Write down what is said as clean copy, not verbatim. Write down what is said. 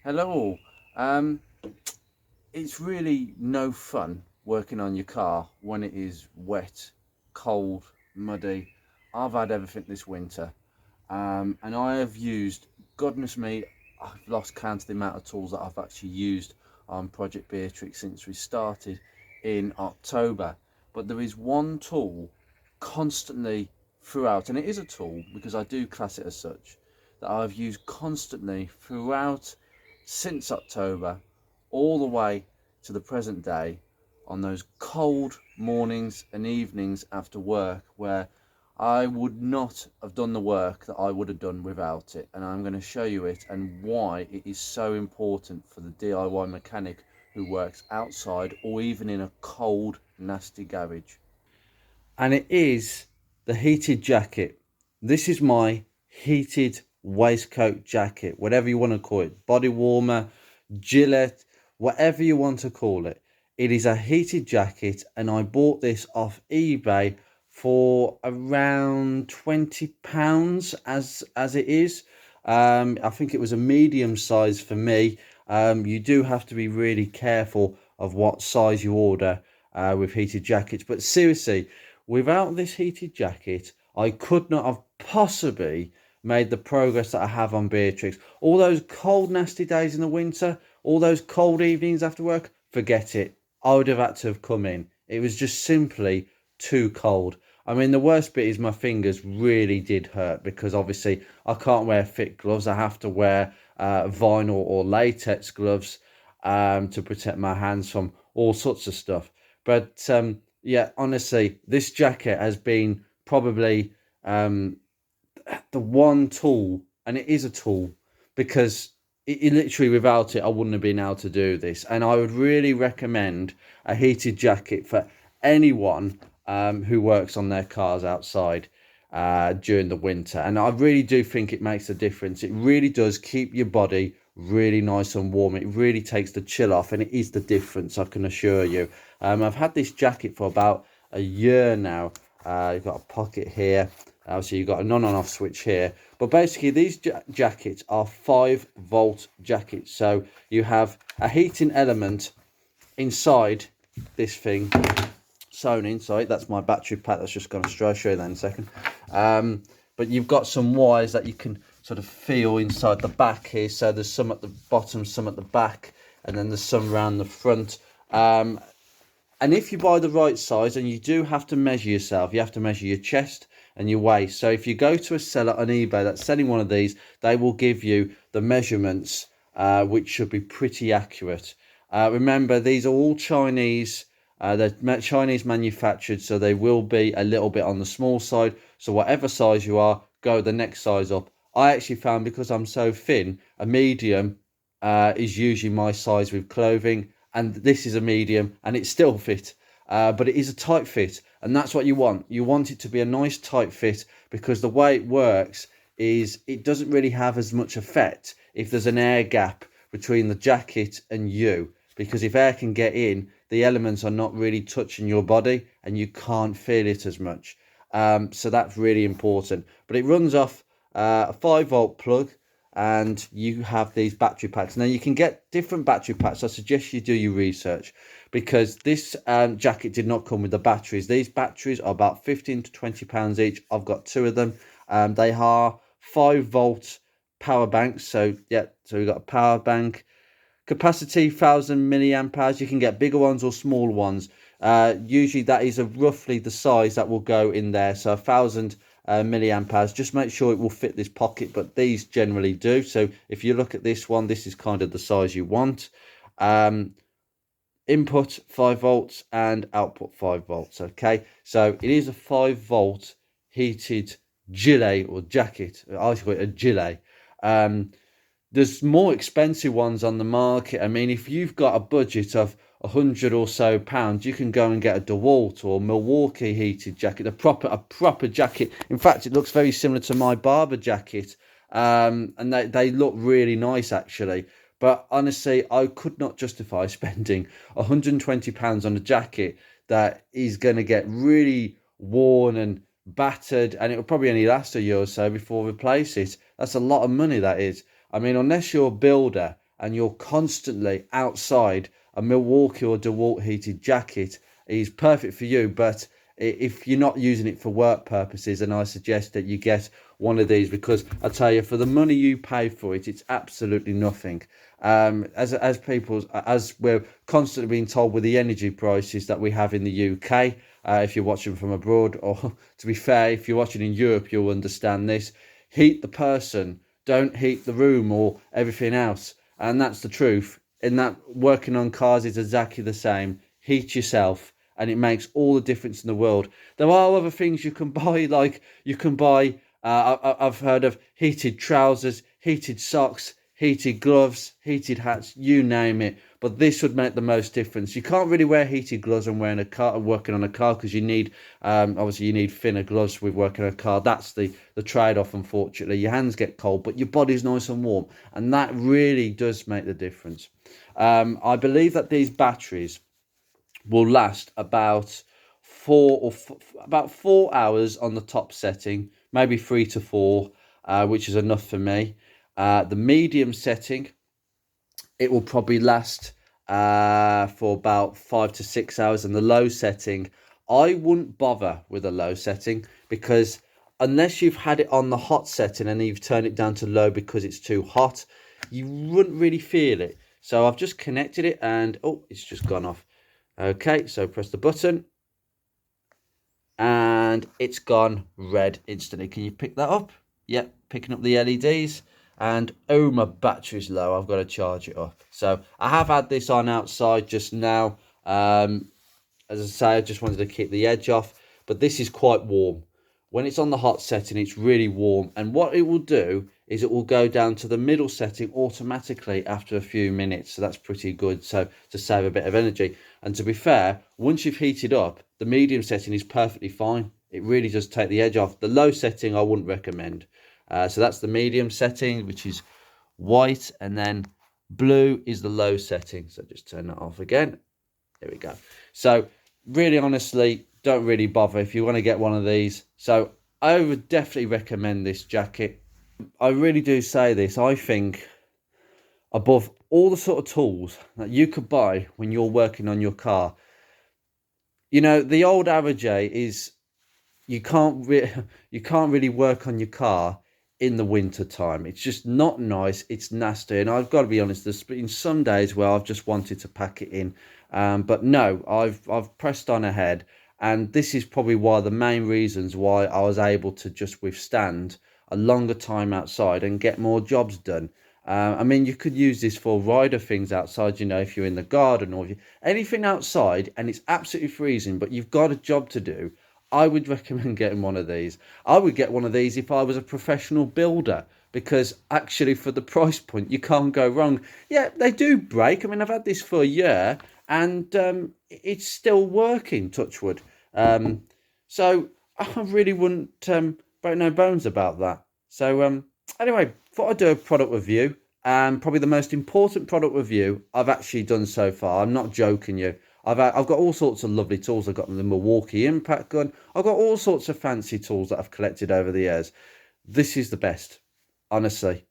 Hello all. Um, it's really no fun working on your car when it is wet, cold, muddy. I've had everything this winter, and I have used, goodness me, I've lost count of the amount of tools that I've actually used on Project Beatrix since we started in October. But there is one tool constantly throughout, and it is a tool because I do class it as such, that I've used constantly throughout since October all the way to the present day on those cold mornings and evenings after work where I would not have done the work that I would have done without it. And I'm going to show you it and why it is so important for the DIY mechanic who works outside or even in a cold, nasty garage. And it is the heated jacket. This is my heated waistcoat jacket, whatever you want to call it, body warmer, Gillette, whatever you want to call it. It is a heated jacket, and I bought this off eBay for around £20 as it is. I think it was a medium size for me. You do have to be really careful of what size you order with heated jackets. But seriously, without this heated jacket, I could not have possibly made the progress that I have on Beatrix. All those cold, nasty days in the winter, all those cold evenings after work, forget it. I would have had to have come in. It was just simply too cold. I mean, the worst bit is my fingers really did hurt because obviously I can't wear thick gloves. I have to wear vinyl or latex gloves to protect my hands from all sorts of stuff. But yeah, honestly, this jacket has been probably the one tool, and it is a tool because literally without it, I wouldn't have been able to do this. And I would really recommend a heated jacket for anyone who works on their cars outside during the winter. And I really do think it makes a difference. It really does keep your body really nice and warm. It really takes the chill off, and it is the difference, I can assure you. I've had this jacket for about a year now. You've got a pocket here. So you've got a on off switch here. But basically, these jackets are 5-volt jackets. So you have a heating element inside this thing sewn inside. That's my battery pack that's just gone astray. I'll show you that in a second. But you've got some wires that you can sort of feel inside the back here. So there's some at the bottom, some at the back, and then there's some around the front. And if you buy the right size, and you do have to measure yourself, you have to measure your chest and your waist. So if you go to a seller on eBay that's selling one of these, they will give you the measurements, which should be pretty accurate. Remember, these are all Chinese. They're Chinese manufactured, so they will be a little bit on the small side. So whatever size you are, go the next size up. I actually found, because I'm so thin, a medium is usually my size with clothing, and this is a medium, and it still fit. But it is a tight fit, and that's what you want. You want it to be a nice tight fit, because the way it works is it doesn't really have as much effect if there's an air gap between the jacket and you, because if air can get in, the elements are not really touching your body and you can't feel it as much. So that's really important. But it runs off a 5-volt plug, and you have these battery packs. Now you can get different battery packs. I suggest you do your research, because this jacket did not come with the batteries. These batteries are about 15 to 20 pounds each. I've got two of them. They are 5-volt power banks. So yeah, so we've got a power bank. Capacity 1000 milliamp hours. You can get bigger ones or small ones. Usually that is roughly the size that will go in there. So 1000 milliamp hours. Just make sure it will fit this pocket, but these generally do. So if you look at this one, this is kind of the size you want. Input 5 volts and output 5 volts. Okay, so it is a 5-volt heated gilet or jacket. I call it a gilet. There's more expensive ones on the market. I mean, if you've got a budget of 100 or so pounds, you can go and get a DeWalt or Milwaukee heated jacket, a proper jacket. In fact, it looks very similar to my Barber jacket, and they look really nice actually. But honestly, I could not justify spending 120 pounds on a jacket that is going to get really worn and battered, and it will probably only last a year or so before we replace it. That's a lot of money, that is. I mean, unless you're a builder and you're constantly outside, a Milwaukee or DeWalt heated jacket is perfect for you. But if you're not using it for work purposes, then I suggest that you get one of these, because I tell you, for the money you pay for it, it's absolutely nothing. As we're constantly being told with the energy prices that we have in the UK, if you're watching from abroad, or to be fair, if you're watching in Europe, you'll understand this. Heat the person, don't heat the room or everything else. And that's the truth. In that, working on cars is exactly the same. Heat yourself, and it makes all the difference in the world. There are other things you can buy, like you can buy, I've heard of heated trousers, heated socks, heated gloves, heated hats, you name it. But this would make the most difference. You can't really wear heated gloves when wearing a car, working on a car, because you need, obviously, you need thinner gloves with working on a car. That's the trade-off, unfortunately. Your hands get cold, but your body's nice and warm, and that really does make the difference. I believe that these batteries will last about about 4 hours on the top setting, maybe 3 to 4, which is enough for me. The medium setting, it will probably last for about 5 to 6 hours. And the low setting, I wouldn't bother with a low setting, because unless you've had it on the hot setting and you've turned it down to low because it's too hot, you wouldn't really feel it. So I've just connected it, and oh, it's just gone off. Okay, so press the button and it's gone red instantly. Can you pick that up? Yep, picking up the LEDs. And oh, my battery's low, I've got to charge it up. So I have had this on outside just now. As I say, I just wanted to keep the edge off, but this is quite warm. When it's on the hot setting, it's really warm, and what it will do is it will go down to the middle setting automatically after a few minutes. So that's pretty good, so to save a bit of energy. And to be fair, once you've heated up, the medium setting is perfectly fine. It really does take the edge off. The low setting I wouldn't recommend. So that's the medium setting, which is white, and then blue is the low setting. So just turn that off again. There we go. So really, honestly, don't really bother if you want to get one of these. So I would definitely recommend this jacket. I really do say this. I think above all the sort of tools that you could buy when you're working on your car, you know, the old average is you can't really work on your car in the winter time. It's just not nice. It's nasty, and I've got to be honest, there's been some days where I've just wanted to pack it in, but no, I've pressed on ahead, and this is probably one of the main reasons why I was able to just withstand a longer time outside and get more jobs done. I mean, you could use this for rider things outside, you know, if you're in the garden or anything outside and it's absolutely freezing, but you've got a job to do. I would recommend getting one of these. I would get one of these if I was a professional builder, because actually for the price point, you can't go wrong. Yeah, they do break. I mean, I've had this for a year and it's still working, touch wood. So I really wouldn't break no bones about that. So anyway, thought I'd do a product review. Probably the most important product review I've actually done so far. I'm not joking you. I've got all sorts of lovely tools. I've got the Milwaukee Impact Gun. I've got all sorts of fancy tools that I've collected over the years. This is the best, honestly.